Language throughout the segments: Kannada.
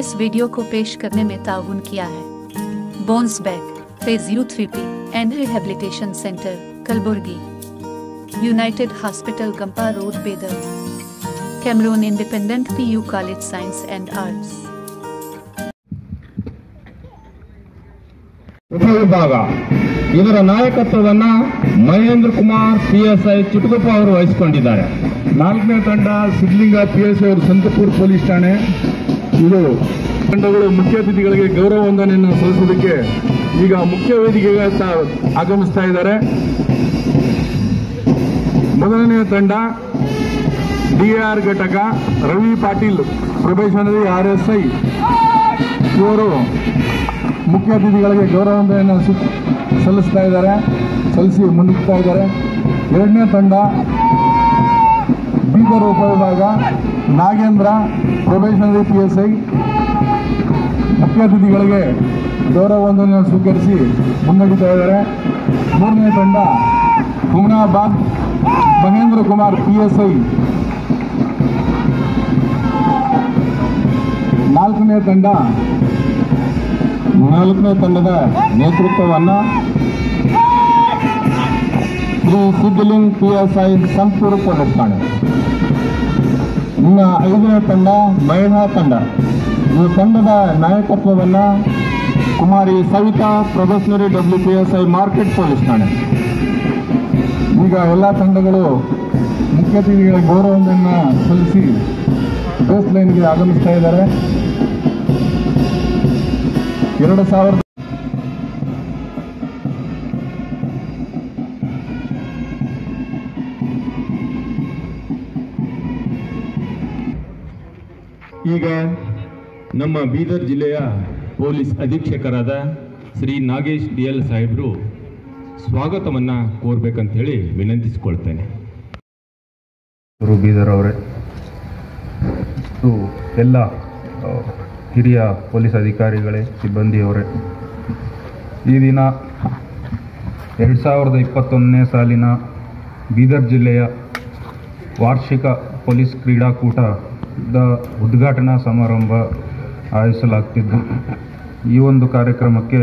इस वीडियो को पेश करने में ताउन किया है bones back physiotherapy and rehabilitation centre Kalaburagi, united hospital Gumpa road Bidar, Cameroon independent PU college science and arts. ಉಪವಿಭಾಗ ಇದರ ನಾಯಕತ್ವವನ್ನು ಮಹೇಂದ್ರ ಕುಮಾರ್ PSI ಚಿಟಗುಪ್ಪ ಅವರು ವಹಿಸಿಕೊಂಡಿದ್ದಾರೆ. 4ನೇ ತಂಡ ಸಿದ್ಲಿಂಗ PSI ಅವರು ಸಂತಪುರ್ ಪೊಲೀಸ್ ಠಾಣೆ. ಇದು ತಂಡಗಳು ಮುಖ್ಯ ಅತಿಥಿಗಳಿಗೆ ಗೌರವ ವಂದನೆಯನ್ನು ಸಲ್ಲಿಸೋದಕ್ಕೆ ಈಗ ಮುಖ್ಯ ವೇದಿಕೆಗೆ ಆಗಮಿಸ್ತಾ ಇದ್ದಾರೆ. ಮೊದಲನೆಯ ತಂಡ DAR ಘಟಕ ರವಿ ಪಾಟೀಲ್ ಪ್ರೊಬೇಷನರಿ RSI ಇವರು ಮುಖ್ಯ ಅತಿಥಿಗಳಿಗೆ ಗೌರವ ವಂದನೆಯನ್ನು ಸಲ್ಲಿಸಿ ಮುನ್ನುಗ್ತಾ ಇದ್ದಾರೆ. ಎರಡನೇ ತಂಡ ಬೀದರ್ ಉಪವಿಭಾಗ ನಾಗೇಂದ್ರ ಪ್ರೊಬೇಷನರಿ PSI ಮುಖ್ಯ ಅತಿಥಿಗಳಿಗೆ ಗೌರವ ವಂದನೆಯನ್ನು ಸ್ವೀಕರಿಸಿ ಮುನ್ನಡೀತಾ ಇದ್ದಾರೆ. ಮೂರನೇ ತಂಡ ಹುಮನಾಬಾದ್ ಮಹೇಂದ್ರ ಕುಮಾರ್ PSI. ನಾಲ್ಕನೇ ತಂಡದ ನೇತೃತ್ವವನ್ನು ಶ್ರೀ ಸಿದ್ಧಲಿಂಗ್ PSI ಸಂತೂರು ಪೊಲೀಸ್ ಠಾಣೆ. ಇನ್ನು 5ನೇ ತಂಡ ಮಹಿಳಾ ತಂಡ. ಈ ತಂಡದ ನಾಯಕತ್ವವನ್ನು Kumari Savita probationary WPSI market police ಠಾಣೆ. ಈಗ ಎಲ್ಲ ತಂಡಗಳು ಮುಖ್ಯ ಅತಿಥಿಗಳ ಗೌರವವನ್ನು ಸಲ್ಲಿಸಿ ಬೇಸ್ ಲೈನ್ಗೆ ಆಗಮಿಸ್ತಾ ಇದ್ದಾರೆ. 2000 ಈಗ ನಮ್ಮ ಬೀದರ್ ಜಿಲ್ಲೆಯ ಪೊಲೀಸ್ ಅಧೀಕ್ಷಕರಾದ ಶ್ರೀ ನಾಗೇಶ್ DL ಸಾಹೇಬರು ಸ್ವಾಗತವನ್ನು ಕೋರ್ಬೇಕಂತ ಹೇಳಿ ವಿನಂತಿಸಿಕೊಳ್ತೇನೆ. ಬೀದರ್ ಅವರೇ, ಎಲ್ಲ ಹಿರಿಯ ಪೊಲೀಸ್ ಅಧಿಕಾರಿಗಳೇ, ಸಿಬ್ಬಂದಿಯವರೇ, ಈ ದಿನ 2021ನೇ ಸಾಲಿನ ಬೀದರ್ ಜಿಲ್ಲೆಯ ವಾರ್ಷಿಕ ಪೊಲೀಸ್ ಕ್ರೀಡಾಕೂಟದ ಉದ್ಘಾಟನಾ ಸಮಾರಂಭ ಆಯೋಜಿಸಲಾಗ್ತಿದ್ದು, ಈ ಒಂದು ಕಾರ್ಯಕ್ರಮಕ್ಕೆ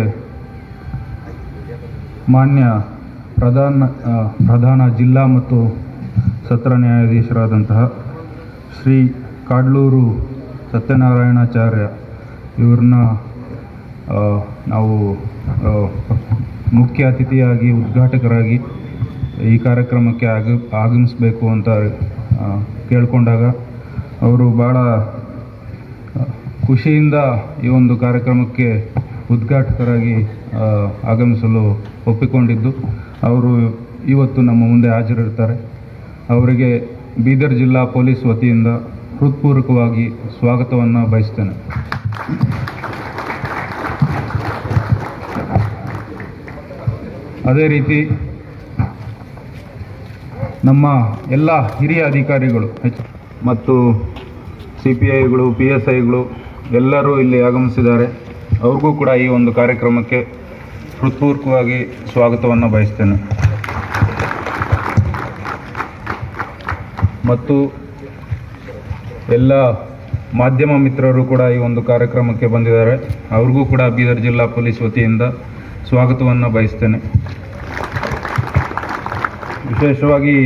ಮಾನ್ಯ ಪ್ರಧಾನ ಜಿಲ್ಲಾ ಮತ್ತು ಸತ್ರ ನ್ಯಾಯಾಧೀಶರಾದಂತಹ ಶ್ರೀ ಕಾಡ್ಲೂರು ಸತ್ಯನಾರಾಯಣಾಚಾರ್ಯ ಇವ್ರನ್ನ ನಾವು ಮುಖ್ಯ ಅತಿಥಿಯಾಗಿ ಉದ್ಘಾಟಕರಾಗಿ ಈ ಕಾರ್ಯಕ್ರಮಕ್ಕೆ ಆಗಮಿಸಬೇಕು ಅಂತ ಕೇಳಿಕೊಂಡಾಗ ಅವರು ಭಾಳ ಖುಷಿಯಿಂದ ಈ ಒಂದು ಕಾರ್ಯಕ್ರಮಕ್ಕೆ ಉದ್ಘಾಟಕರಾಗಿ ಆಗಮಿಸಲು ಒಪ್ಪಿಕೊಂಡಿದ್ದು, ಅವರು ಇವತ್ತು ನಮ್ಮ ಮುಂದೆ ಹಾಜರಿರ್ತಾರೆ. ಅವರಿಗೆ ಬೀದರ್ ಜಿಲ್ಲಾ ಪೊಲೀಸ್ ವತಿಯಿಂದ ಹೃತ್ಪೂರ್ವಕವಾಗಿ ಸ್ವಾಗತವನ್ನು ಬಯಸ್ತೇನೆ. ಅದೇ ರೀತಿ ನಮ್ಮ ಎಲ್ಲ ಹಿರಿಯ ಅಧಿಕಾರಿಗಳು ಮತ್ತು CPIಗಳು PSIಗಳು ಎಲ್ಲರೂ ಇಲ್ಲಿ ಆಗಮಿಸಿದ್ದಾರೆ. ಅವ್ರಿಗೂ ಕೂಡ ಈ ಒಂದು ಕಾರ್ಯಕ್ರಮಕ್ಕೆ ಹೃತ್ಪೂರ್ವಕವಾಗಿ ಸ್ವಾಗತವನ್ನು ಬಯಸ್ತೇನೆ. ಮತ್ತು ಎಲ್ಲ ಮಾಧ್ಯಮ ಮಿತ್ರರು ಕೂಡ ಈ ಒಂದು ಕಾರ್ಯಕ್ರಮಕ್ಕೆ ಬಂದಿದ್ದಾರೆ. ಅವ್ರಿಗೂ ಕೂಡ ಬೀದರ್ ಜಿಲ್ಲಾ ಪೊಲೀಸ್ ವತಿಯಿಂದ ಸ್ವಾಗತವನ್ನು ಬಯಸ್ತೇನೆ. ವಿಶೇಷವಾಗಿ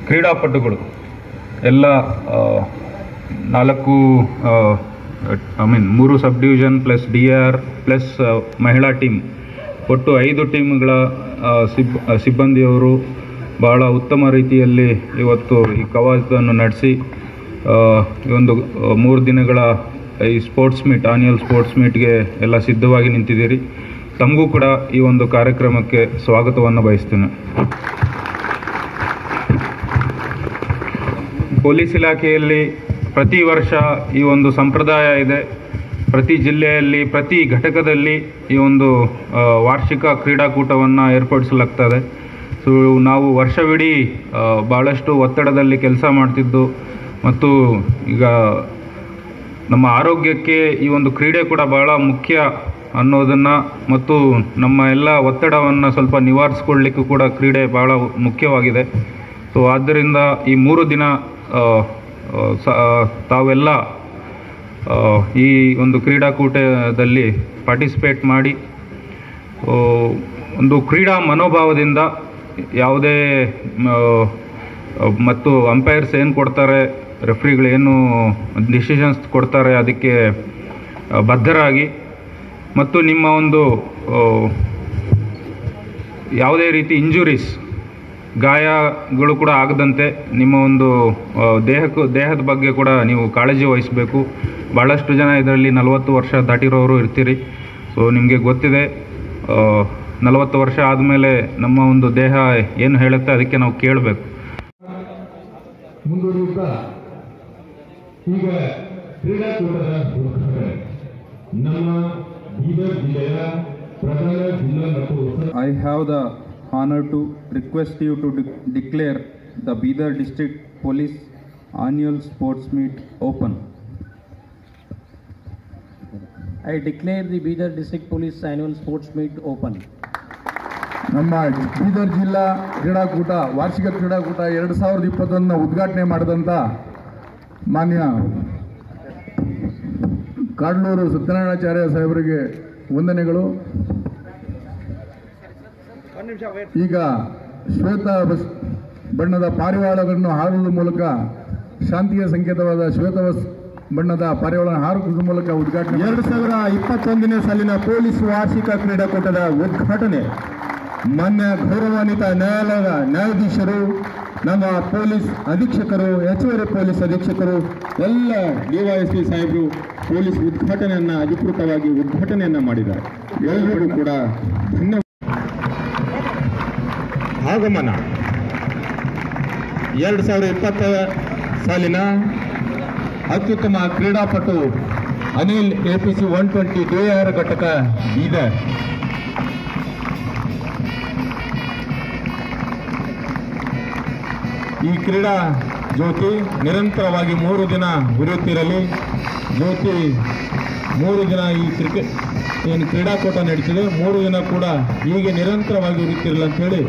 ಕ್ರೀಡಾಪಟುಗಳು ಎಲ್ಲ 3 sub division plus DAR plus ಮಹಿಳಾ ಟೀಮ್, ಒಟ್ಟು 5 ಟೀಮ್ಗಳ ಸಿಬ್ಬಂದಿಯವರು ಭಾಳ ಉತ್ತಮ ರೀತಿಯಲ್ಲಿ ಇವತ್ತು ಈ ಕವಾಯತನ್ನು ನಡೆಸಿ ಈ ಒಂದು 3 ದಿನಗಳ ಈ ಸ್ಪೋರ್ಟ್ಸ್ ಮೀಟ್, ಆನ್ಯುವಲ್ ಸ್ಪೋರ್ಟ್ಸ್ ಮೀಟ್ಗೆ ಎಲ್ಲ ಸಿದ್ಧವಾಗಿ ನಿಂತಿದ್ದೀರಿ. ತಮಗೂ ಕೂಡ ಈ ಒಂದು ಕಾರ್ಯಕ್ರಮಕ್ಕೆ ಸ್ವಾಗತವನ್ನು ಬಯಸ್ತೇನೆ. ಪೊಲೀಸ್ ಇಲಾಖೆಯಲ್ಲಿ ಪ್ರತಿ ವರ್ಷ ಈ ಒಂದು ಸಂಪ್ರದಾಯ ಇದೆ. ಪ್ರತಿ ಜಿಲ್ಲೆಯಲ್ಲಿ ಪ್ರತಿ ಘಟಕದಲ್ಲಿ ಈ ಒಂದು ವಾರ್ಷಿಕ ಕ್ರೀಡಾಕೂಟವನ್ನು ಏರ್ಪಡಿಸಲಾಗ್ತದೆ. ಸೊ ನಾವು ವರ್ಷವಿಡೀ ಭಾಳಷ್ಟು ಒತ್ತಡದಲ್ಲಿ ಕೆಲಸ ಮಾಡ್ತಿದ್ದು ಮತ್ತು ಈಗ ನಮ್ಮ ಆರೋಗ್ಯಕ್ಕೆ ಈ ಒಂದು ಕ್ರೀಡೆ ಕೂಡ ಭಾಳ ಮುಖ್ಯ ಅನ್ನೋದನ್ನು ಮತ್ತು ನಮ್ಮ ಎಲ್ಲ ಒತ್ತಡವನ್ನು ಸ್ವಲ್ಪ ನಿವಾರಿಸ್ಕೊಳ್ಳಿಕ್ಕೂ ಕೂಡ ಕ್ರೀಡೆ ಭಾಳ ಮುಖ್ಯವಾಗಿದೆ. ಸೊ ಆದ್ದರಿಂದ ಈ 3 ದಿನ ತಾವೆಲ್ಲ ಈ ಒಂದು ಕ್ರೀಡಾಕೂಟದಲ್ಲಿ ಪಾರ್ಟಿಸಿಪೇಟ್ ಮಾಡಿ ಒಂದು ಕ್ರೀಡಾ ಮನೋಭಾವದಿಂದ ಯಾವುದೇ ಮತ್ತು ಅಂಪೈರ್ಸ್ ಏನು ಕೊಡ್ತಾರೆ, ರೆಫ್ರಿಗಳು ಏನು ಡಿಸಿಷನ್ಸ್ ಕೊಡ್ತಾರೆ ಅದಕ್ಕೆ ಬದ್ಧರಾಗಿ ಮತ್ತು ನಿಮ್ಮ ಒಂದು ಯಾವುದೇ ರೀತಿ ಇಂಜುರೀಸ್, ಗಾಯಗಳು ಕೂಡ ಆಗದಂತೆ ನಿಮ್ಮ ಒಂದು ದೇಹದ ಬಗ್ಗೆ ಕೂಡ ನೀವು ಕಾಳಜಿ ವಹಿಸಬೇಕು. ಭಾಳಷ್ಟು ಜನ ಇದರಲ್ಲಿ 40 ವರ್ಷ ದಾಟಿರೋರು ಇರ್ತೀರಿ. ಸೊ ನಿಮಗೆ ಗೊತ್ತಿದೆ 40 ವರ್ಷ ಆದಮೇಲೆ ನಮ್ಮ ಒಂದು ದೇಹ ಏನು ಹೇಳುತ್ತೆ ಅದಕ್ಕೆ ನಾವು ಕೇಳಬೇಕು. ಮುಂದುವರಿಯುತ್ತಾ ಈಗ ಕ್ರೀಡಾಕೂಟದ ಉದ್ಘಾಟನೆ ನಮ್ಮ ಬೀದರ್ ಜಿಲ್ಲೆಯ ಪ್ರಧಾನ ಜಿಲ್ಲಾ ಮತ್ತು I have the honor to request you to declare the Bidar District Police Annual Sports Meet open. I declare the Bidar District Police Annual Sports Meet open. ನಮ್ಮ ಬೀದರ್ ಜಿಲ್ಲಾ ಕ್ರೀಡಾಕೂಟ ವಾರ್ಷಿಕ ಕ್ರೀಡಾಕೂಟ 2021 ಉದ್ಘಾಟನೆ ಮಾಡಿದಂಥ ಮಾನ್ಯ ಕಾಡ್ಲೂರು ಸತ್ಯನಾರಾಯಣಾಚಾರ್ಯ ಸಾಹೇಬರಿಗೆ ವಂದನೆಗಳು. ಈಗ ಶ್ವೇತ ಬಣ್ಣದ ಪಾರಿವಾಳಗಳನ್ನು ಹಾರುವುದರ ಮೂಲಕ ಶಾಂತಿಯ ಸಂಕೇತವಾದ ಶ್ವೇತ ಬಣ್ಣದ ಪಾರಿವಾಳಗಳನ್ನು ಹಾರುವುದರ ಮೂಲಕ ಉದ್ಘಾಟನೆ 2021ನೇ ಸಾಲಿನ ಪೊಲೀಸ್ ವಾರ್ಷಿಕ ಕ್ರೀಡಾಕೂಟದ ಉದ್ಘಾಟನೆ ಮಾನ್ಯ ಗೌರವಾನ್ವಿತ ನ್ಯಾಯಾಲಯದ ನ್ಯಾಯಾಧೀಶರು, ನಮ್ಮ ಪೊಲೀಸ್ ಅಧೀಕ್ಷಕರು, ಹೆಚ್ಚುವರಿ ಪೊಲೀಸ್ ಅಧೀಕ್ಷಕರು, ಎಲ್ಲ ಡಿವೈಎಸ್ಪಿ ಸಾಹೇಬರು ಪೊಲೀಸ್ ಅಧಿಕೃತವಾಗಿ ಉದ್ಘಾಟನೆಯನ್ನು ಮಾಡಿದ್ದಾರೆ. ಎಲ್ಲರಿಗೂ ಕೂಡ ಆಗಮನ 2020 ಸಾಲಿನ ಅತ್ಯುತ್ತಮ ಕ್ರೀಡಾಪಟು ಅನಿಲ್ APC 120 DAR ಘಟಕ ಬೀದರ್. ಈ ಕ್ರೀಡಾ ಜ್ಯೋತಿ ನಿರಂತರವಾಗಿ 3 ದಿನ ಉರಿಯುತ್ತಿರಲಿ. ಜ್ಯೋತಿ 3 ದಿನ ಈ ಏನು ಕ್ರೀಡಾಕೂಟ ನಡೀತಿದೆ 3 ದಿನ ಕೂಡ ಹೀಗೆ ನಿರಂತರವಾಗಿ ಉರಿಯುತ್ತಿರಲಿ ಅಂತೇಳಿ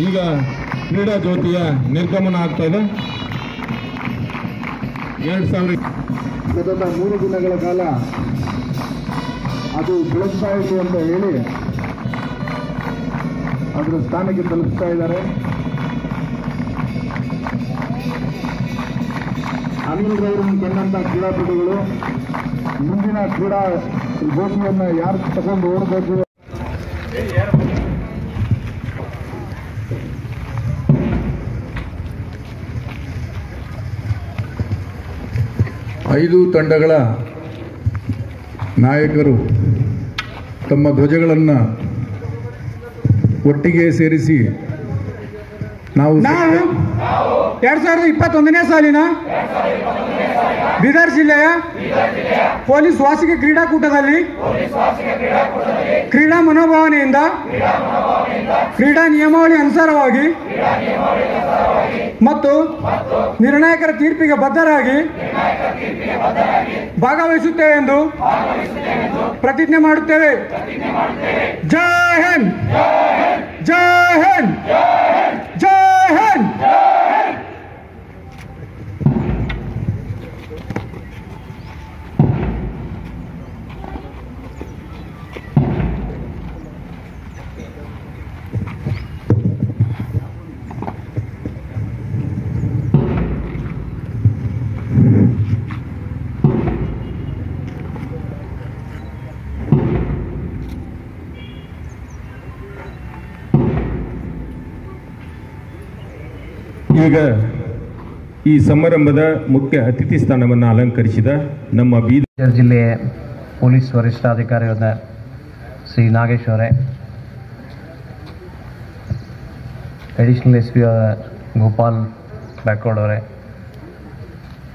ಈಗ ಕ್ರೀಡಾ ಜ್ಯೋತಿಯ ನಿರ್ಗಮನ ಆಗ್ತಾ ಇದೆ. 2000 ಸತತ 3 ದಿನಗಳ ಕಾಲ ಅದು ಬೆಳೆಸ್ತಾ ಇತ್ತು ಅಂತ ಹೇಳಿ ಅದರ ಸ್ಥಾನಕ್ಕೆ ತಲುಪಿಸ್ತಾ ಇದ್ದಾರೆ. ಅನಿಲ್ ರವರನ್ನು ಕಂಡಂಥ ಕ್ರೀಡಾಪಟುಗಳು ಮುಂದಿನ ಕ್ರೀಡಾ ಗೋಷ್ಠಿಯನ್ನು ಯಾರು ತಗೊಂಡು ಓಡಬೇಕು. ಐದು ತಂಡಗಳ ನಾಯಕರು ತಮ್ಮ ಧ್ವಜಗಳನ್ನು ಒಟ್ಟಿಗೆ ಸೇರಿಸಿ ನಾವು 2021ನೇ ಸಾಲಿನ ಬೀದರ್ ಜಿಲ್ಲೆಯ ಪೊಲೀಸ್ ವಾರ್ಷಿಕ ಕ್ರೀಡಾಕೂಟದಲ್ಲಿ ಕ್ರೀಡಾ ಮನೋಭಾವನೆಯಿಂದ ಕ್ರೀಡಾ ನಿಯಮಾವಳಿ ಅನುಸಾರವಾಗಿ ಮತ್ತು ನಿರ್ಣಾಯಕರ ತೀರ್ಪಿಗೆ ಬದ್ಧರಾಗಿ ಭಾಗವಹಿಸುತ್ತೇವೆ ಎಂದು ಪ್ರತಿಜ್ಞೆ ಮಾಡುತ್ತೇವೆ. ಜೈ ಹಿಂದ್, ಜೈ ಹಿಂದ್, ಜೈ ಹಿಂದ್. ಈಗ ಈ ಸಮಾರಂಭದ ಮುಖ್ಯ ಅತಿಥಿ ಸ್ಥಾನವನ್ನು ಅಲಂಕರಿಸಿದ ನಮ್ಮ ಬೀದರ್ ಜಿಲ್ಲೆಯ ಪೊಲೀಸ್ ವರಿಷ್ಠಾಧಿಕಾರಿಯಾದ ಶ್ರೀ ನಾಗೇಶ್ ಅವರೇ, ಅಡಿಷನಲ್ SP ಗೋಪಾಲ್ ಬ್ಯಾಕ್ವರ್ಡ್ ಅವರೇ,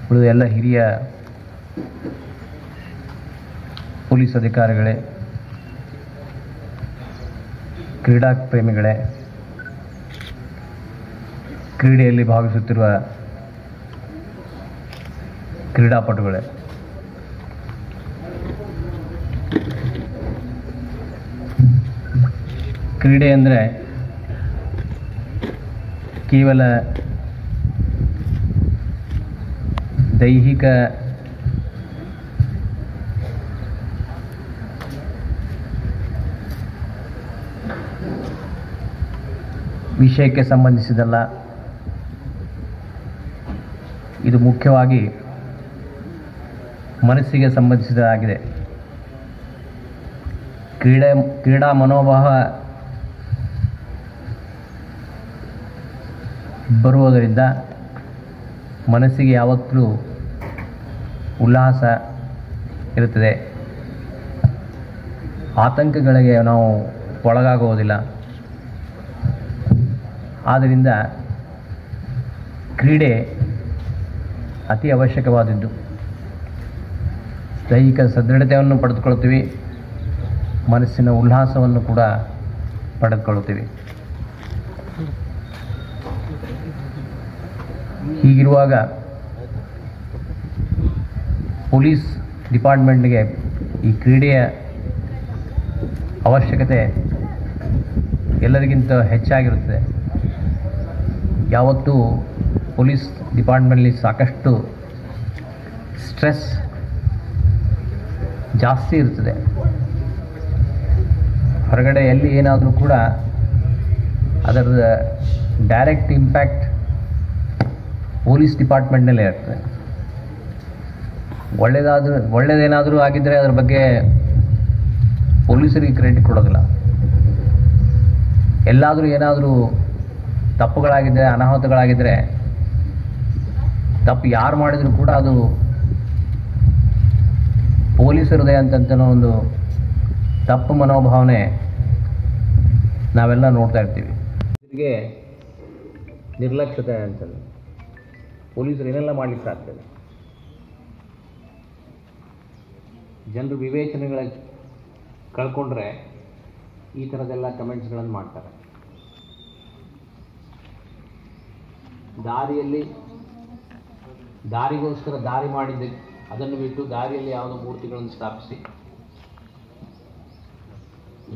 ಉಳಿದ ಎಲ್ಲ ಹಿರಿಯ ಪೊಲೀಸ್ ಅಧಿಕಾರಿಗಳೇ, ಕ್ರೀಡಾ ಪ್ರೇಮಿಗಳೇ, ಕ್ರೀಡೆಯಲ್ಲಿ ಭಾಗವಹಿಸುತ್ತಿರುವ ಕ್ರೀಡಾಪಟುಗಳೇ, ಕ್ರೀಡೆ ಅಂದರೆ ಕೇವಲ ದೈಹಿಕ ವಿಷಯಕ್ಕೆ ಸಂಬಂಧಿಸಿದಲ್ಲ, ಇದು ಮುಖ್ಯವಾಗಿ ಮನಸ್ಸಿಗೆ ಸಂಬಂಧಿಸಿದಾಗಿದೆ. ಕ್ರೀಡಾ ಮನೋಭಾವ ಬರುವುದರಿಂದ ಮನಸ್ಸಿಗೆ ಯಾವತ್ತೂ ಉಲ್ಲಾಸ ಇರುತ್ತದೆ. ಆತಂಕಗಳಿಗೆ ನಾವು ಒಳಗಾಗುವುದಿಲ್ಲ. ಆದ್ದರಿಂದ ಕ್ರೀಡೆ ಅತಿ ಅವಶ್ಯಕವಾದದ್ದು. ದೈಹಿಕ ಸದೃಢತೆಯನ್ನು ಪಡೆದುಕೊಳ್ತೀವಿ, ಮನಸ್ಸಿನ ಉಲ್ಲಾಸವನ್ನು ಕೂಡ ಪಡೆದುಕೊಳ್ಳುತ್ತೀವಿ. ಹೀಗಿರುವಾಗ ಪೊಲೀಸ್ ಡಿಪಾರ್ಟ್ಮೆಂಟ್ಗೆ ಈ ಕ್ರೀಡೆಯ ಅವಶ್ಯಕತೆ ಎಲ್ಲರಿಗಿಂತ ಹೆಚ್ಚಾಗಿರುತ್ತದೆ. ಯಾವತ್ತೂ ಪೊಲೀಸ್ ಡಿಪಾರ್ಟ್ಮೆಂಟ್ಲಿ ಸಾಕಷ್ಟು ಸ್ಟ್ರೆಸ್ ಜಾಸ್ತಿ ಇರ್ತದೆ. ಹೊರಗಡೆ ಎಲ್ಲಿ ಏನಾದರೂ ಕೂಡ ಅದರ ಡೈರೆಕ್ಟ್ ಇಂಪ್ಯಾಕ್ಟ್ ಪೊಲೀಸ್ ಡಿಪಾರ್ಟ್ಮೆಂಟ್ನಲ್ಲೇ ಇರ್ತದೆ. ಒಳ್ಳೆಯದೇನಾದರೂ ಆಗಿದ್ದರೆ ಅದರ ಬಗ್ಗೆ ಪೊಲೀಸರಿಗೆ ಕ್ರೆಡಿಟ್ ಕೊಡೋದಿಲ್ಲ. ಎಲ್ಲಾದರೂ ಏನಾದರೂ ತಪ್ಪುಗಳಾಗಿದ್ದರೆ, ಅನಾಹುತಗಳಾಗಿದ್ದರೆ, ತಪ್ಪು ಯಾರು ಮಾಡಿದರೂ ಕೂಡ ಅದು ಪೊಲೀಸರದೇ ಅಂತನೋ ಒಂದು ತಪ್ಪು ಮನೋಭಾವನೆ ನಾವೆಲ್ಲ ನೋಡ್ತಾ ಇರ್ತೀವಿ. ಇದಕ್ಕೆ ನಿರ್ಲಕ್ಷ್ಯತೆ ಅಂತಂದು ಪೊಲೀಸರು ಏನೆಲ್ಲ ಮಾಡಲಿಕ್ಕೆ ಸಾಧ್ಯ ಇಲ್ಲ. ಜನರು ವಿವೇಚನೆಗಳ ಕಳ್ಕೊಂಡ್ರೆ ಈ ಥರದ್ದೆಲ್ಲ ಕಮೆಂಟ್ಸ್ಗಳನ್ನು ಮಾಡ್ತಾರೆ. ದಾರಿಗೋಸ್ಕರ ದಾರಿ ಮಾಡಿದ್ದೆ ಅದನ್ನು ಬಿಟ್ಟು ದಾರಿಯಲ್ಲಿ ಯಾವುದೋ ಮೂರ್ತಿಗಳನ್ನು ಸ್ಥಾಪಿಸಿ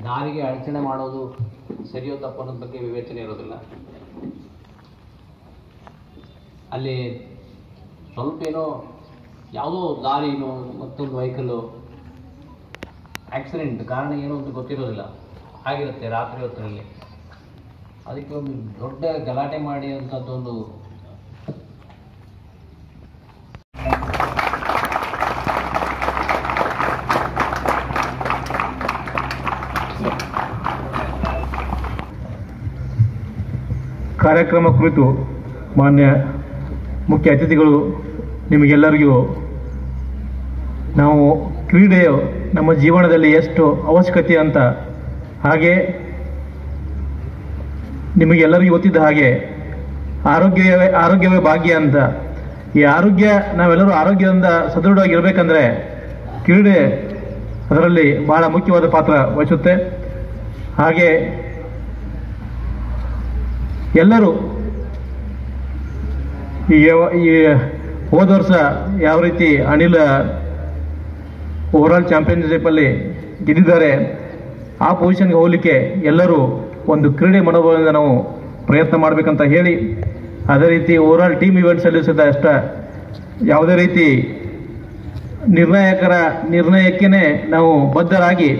ದಾರಿಗೆ ಅಡಚಣೆ ಮಾಡೋದು ಸರಿಯೋ ತಪ್ಪು ಅನ್ನೋದ್ರ ಬಗ್ಗೆ ವಿವೇಚನೆ ಇರೋದಿಲ್ಲ. ಅಲ್ಲಿ ಸ್ವಲ್ಪ ಏನೋ ಯಾವುದೋ ದಾರಿನೋ ಮತ್ತೊಂದು ವೆಹಿಕಲ್ಲು ಆಕ್ಸಿಡೆಂಟ್ ಕಾರಣ ಏನೋ ಅಂತ ಗೊತ್ತಿರೋದಿಲ್ಲ, ಆಗಿರುತ್ತೆ ರಾತ್ರಿ ಹೊತ್ತಿನಲ್ಲಿ. ಅದಕ್ಕೆ ಒಂದು ದೊಡ್ಡ ಗಲಾಟೆ ಮಾಡಿ ಅಂಥದ್ದೊಂದು ಕಾರ್ಯಕ್ರಮ ಕುರಿತು ಮಾನ್ಯ ಮುಖ್ಯ ಅತಿಥಿಗಳು ನಿಮಗೆಲ್ಲರಿಗೂ ನಾವು ಕ್ರೀಡೆಯು ನಮ್ಮ ಜೀವನದಲ್ಲಿ ಎಷ್ಟು ಅವಶ್ಯಕತೆ ಅಂತ, ಹಾಗೆ ನಿಮಗೆಲ್ಲರಿಗೂ ಗೊತ್ತಿದ್ದ ಹಾಗೆ ಆರೋಗ್ಯವೇ ಭಾಗ್ಯ ಅಂತ. ಈ ಆರೋಗ್ಯ, ನಾವೆಲ್ಲರೂ ಆರೋಗ್ಯದಿಂದ ಸದೃಢವಾಗಿರಬೇಕಂದ್ರೆ ಕ್ರೀಡೆ ಅದರಲ್ಲಿ ಬಹಳ ಮುಖ್ಯವಾದ ಪಾತ್ರ ವಹಿಸುತ್ತೆ. ಹಾಗೆ ಎಲ್ಲರೂ ಈ ಹೋದ ವರ್ಷ ಯಾವ ರೀತಿ ಅನಿಲ್ ಓವರಾಲ್ ಚಾಂಪಿಯನ್ಶಿಪ್ಪಲ್ಲಿ ಗೆದ್ದಿದ್ದಾರೆ, ಆ ಪೊಸಿಷನ್ಗೆ ಹೋಗಲಿಕ್ಕೆ ಎಲ್ಲರೂ ಒಂದು ಕ್ರೀಡೆ ಮನೋಭಾವದಿಂದ ನಾವು ಪ್ರಯತ್ನ ಮಾಡಬೇಕಂತ ಹೇಳಿ, ಅದೇ ರೀತಿ ಓವರಾಲ್ ಟೀಮ್ ಇವೆಂಟ್ಸಲ್ಲಿ ಸಹ ಯಾವುದೇ ರೀತಿ ನಿರ್ಣಯಕ್ಕೇ ನಾವು ಬದ್ಧರಾಗಿ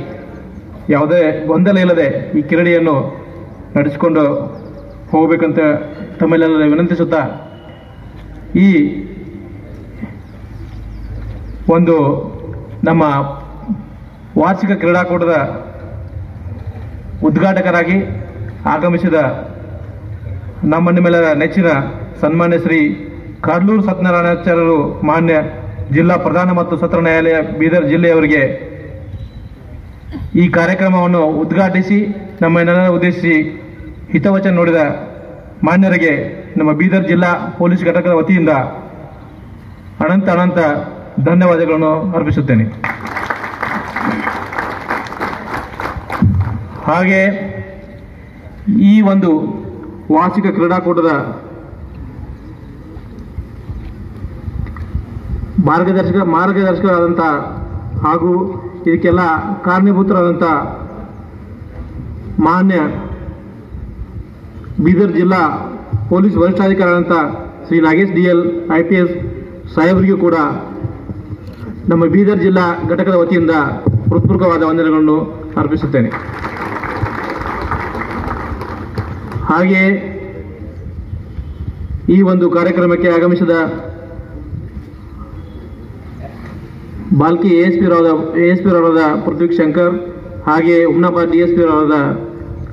ಯಾವುದೇ ಗೊಂದಲ ಇಲ್ಲದೆ ಈ ಕ್ರೀಡೆಯನ್ನು ನಡೆಸಿಕೊಂಡು ಹೋಗಬೇಕಂತ ತಮ್ಮೆಲ್ಲ ವಿನಂತಿಸುತ್ತಾ, ಈ ಒಂದು ನಮ್ಮ ವಾರ್ಷಿಕ ಕ್ರೀಡಾಕೂಟದ ಉದ್ಘಾಟಕರಾಗಿ ಆಗಮಿಸಿದ ನಿಮ್ಮೆಲ್ಲರ ನೆಚ್ಚಿನ ಸನ್ಮಾನ್ಯ ಶ್ರೀ ಕಡ್ಲೂರು ಸತ್ಯನಾರಾಯಣಾಚಾರ್ಯರು, ಮಾನ್ಯ ಜಿಲ್ಲಾ ಪ್ರಧಾನ ಮತ್ತು ಸತ್ರ ನ್ಯಾಯಾಲಯ ಬೀದರ್ ಜಿಲ್ಲೆಯವರಿಗೆ ಈ ಕಾರ್ಯಕ್ರಮವನ್ನು ಉದ್ಘಾಟಿಸಿ ನಮ್ಮನ್ನೆಲ್ಲರ ಉದ್ದೇಶಿಸಿ ಹಿತವಚನ ನುಡಿದ ಮಾನ್ಯರಿಗೆ ನಮ್ಮ ಬೀದರ್ ಜಿಲ್ಲಾ ಪೊಲೀಸ್ ಘಟಕದ ವತಿಯಿಂದ ಅನಂತ ಧನ್ಯವಾದಗಳನ್ನು ಅರ್ಪಿಸುತ್ತೇನೆ. ಹಾಗೆ ಈ ಒಂದು ವಾರ್ಷಿಕ ಕ್ರೀಡಾಕೂಟದ ಮಾರ್ಗದರ್ಶಕರಾದಂಥ ಹಾಗೂ ಇದಕ್ಕೆಲ್ಲ ಕಾರಣೀಭೂತರಾದಂಥ ಮಾನ್ಯ ಬೀದರ್ ಜಿಲ್ಲಾ ಪೊಲೀಸ್ ವರಿಷ್ಠಾಧಿಕಾರಿಗಳಂತ ಶ್ರೀ ನಾಗೇಶ್ DL IPS ಸಾಹೇಬರಿಗೂ ಕೂಡ ನಮ್ಮ ಬೀದರ್ ಜಿಲ್ಲಾ ಘಟಕದ ವತಿಯಿಂದ ಹೃತ್ಪೂರ್ವಕವಾದ ವಂದನೆಗಳನ್ನು ಅರ್ಪಿಸುತ್ತೇನೆ. ಹಾಗೆಯೇ ಈ ಒಂದು ಕಾರ್ಯಕ್ರಮಕ್ಕೆ ಆಗಮಿಸಿದ ಬಾಲ್ಕಿ ASP ರವರಾದ ಪೃಥ್ವಿ ಶಂಕರ್, ಹಾಗೆ ಹುಮ್ನಾಬಾದ್ DSP ರವರಾದ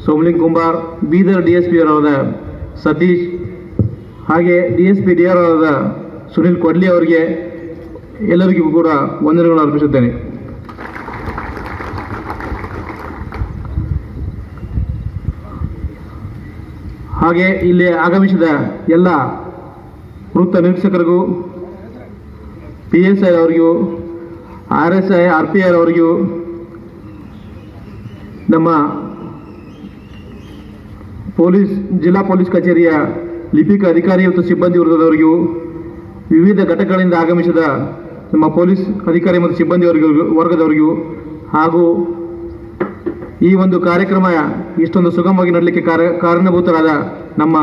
ಸೋಮಲಿಂಗ್ ಕುಂಬಾರ್, ಬೀದರ್ DSP ರವರಾದ ಸತೀಶ್, ಹಾಗೆ DSP DR ರವರಾದ ಸುನಿಲ್ ಕೊಡ್ಲಿ ಅವರಿಗೆ ಎಲ್ಲರಿಗೂ ಕೂಡ ವಂದನೆಗಳನ್ನು ಅರ್ಪಿಸುತ್ತೇನೆ. ಹಾಗೆ ಇಲ್ಲಿ ಆಗಮಿಸಿದ ಎಲ್ಲ ವೃತ್ತ ನಿರೀಕ್ಷಕರಿಗೂ, PSI ಅವರಿಗೂ, RSI RPI ಅವರಿಗೂ, ನಮ್ಮ ಜಿಲ್ಲಾ ಪೊಲೀಸ್ ಕಚೇರಿಯ ಲಿಪಿಕ ಅಧಿಕಾರಿ ಮತ್ತು ಸಿಬ್ಬಂದಿ ವರ್ಗದವರಿಗೂ, ವಿವಿಧ ಘಟಕಗಳಿಂದ ಆಗಮಿಸಿದ ನಮ್ಮ ಪೊಲೀಸ್ ಅಧಿಕಾರಿ ಮತ್ತು ಸಿಬ್ಬಂದಿ ವರ್ಗದವರಿಗೂ, ಹಾಗೂ ಈ ಒಂದು ಕಾರ್ಯಕ್ರಮ ಇಷ್ಟೊಂದು ಸುಗಮವಾಗಿ ನಡೆಯಲಿಕ್ಕೆ ಕಾರಣಭೂತರಾದ ನಮ್ಮ